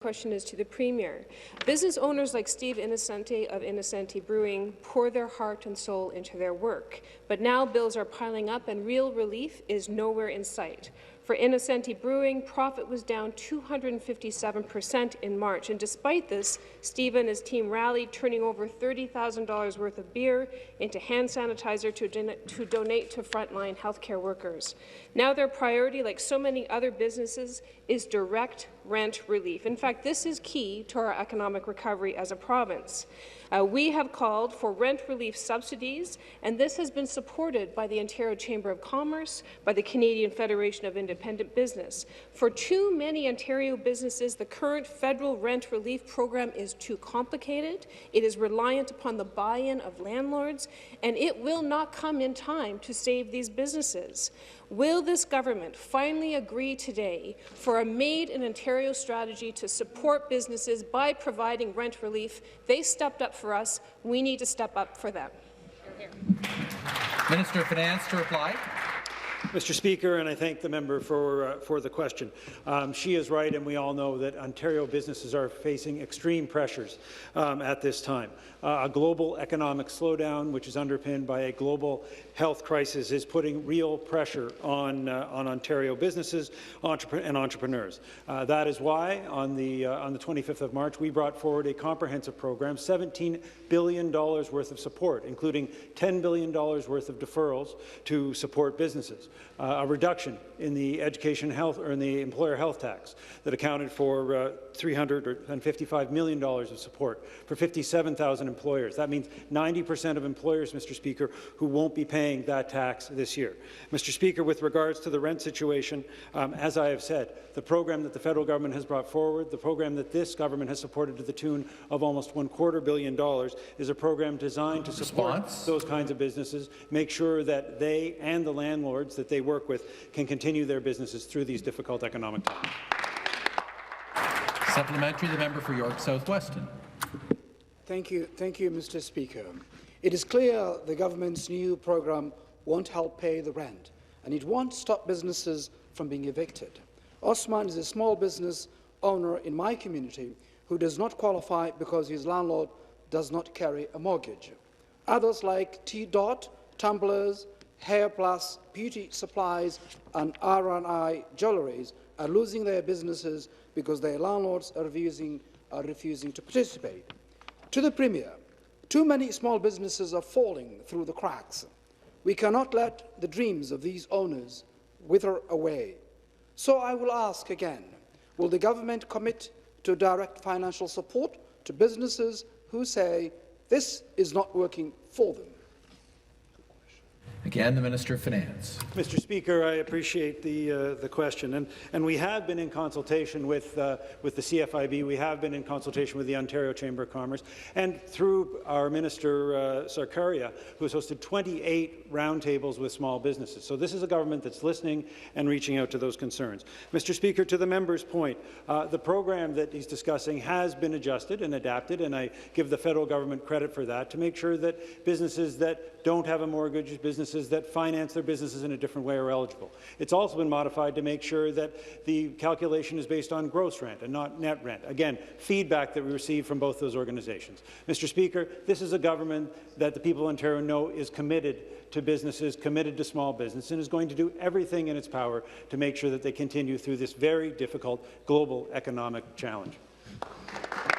Question is to the Premier. Business owners like Steve Innocenti of Innocenti Brewing pour their heart and soul into their work, but now bills are piling up and real relief is nowhere in sight. For Innocenti Brewing, profit was down 257% in March, and despite this, Steve and his team rallied, turning over $30,000 worth of beer into hand sanitizer to donate to frontline healthcare workers. Now their priority, like so many other businesses, is direct rent relief. In fact, this is key to our economic recovery as a province. We have called for rent relief subsidies, and this has been supported by the Ontario Chamber of Commerce, by the Canadian Federation of Independent Business. For too many Ontario businesses, the current federal rent relief program is too complicated, it is reliant upon the buy-in of landlords, and it will not come in time to save these businesses. Will this government finally agree today for a Made in Ontario strategy to support businesses by providing rent relief? They stepped up for us. We need to step up for them. Minister of Finance to reply. Mr. Speaker, and I thank the member for the question. She is right, and we all know that Ontario businesses are facing extreme pressures at this time. A global economic slowdown, which is underpinned by a global health crisis, is putting real pressure on Ontario businesses and entrepreneurs. That is why, on the 25th of March, we brought forward a comprehensive program, $17 billion worth of support, including $10 billion worth of deferrals to support businesses. A reduction in the education health or in the employer health tax that accounted for $355 million of support for 57,000 employers. That means 90% of employers, Mr. Speaker, who won't be paying that tax this year. Mr. Speaker, with regards to the rent situation, as I have said, the program that the federal government has brought forward, the program that this government has supported to the tune of almost $250 million, is a program designed to support those kinds of businesses, make sure that they and the landlords that they work with can continue their businesses through these difficult economic times. Supplementary, the member for York South-Weston. Thank you, Mr. Speaker. It is clear the government's new program won't help pay the rent, and it won't stop businesses from being evicted. Osman is a small business owner in my community who does not qualify because his landlord does not carry a mortgage. Others like T-Dot, tumblers, Hair Plus, beauty supplies and R&I jewelleries are losing their businesses because their landlords are refusing to participate. To the Premier, too many small businesses are falling through the cracks. We cannot let the dreams of these owners wither away. So I will ask again, will the government commit to direct financial support to businesses who say this is not working for them? Again, the Minister of Finance. Mr. Speaker, I appreciate the question, and we have been in consultation with the CFIB. We have been in consultation with the Ontario Chamber of Commerce, and through our Minister Sarkaria, who has hosted 28 roundtables with small businesses. So this is a government that's listening and reaching out to those concerns. Mr. Speaker, to the member's point, the program that he's discussing has been adjusted and adapted, and I give the federal government credit for that, to make sure that businesses that don't have a mortgage, businesses that finance their businesses in a different way are eligible. It's also been modified to make sure that the calculation is based on gross rent and not net rent. Again, feedback that we receive from both those organizations. Mr. Speaker, this is a government that the people of Ontario know is committed to businesses, committed to small business, and is going to do everything in its power to make sure that they continue through this very difficult global economic challenge.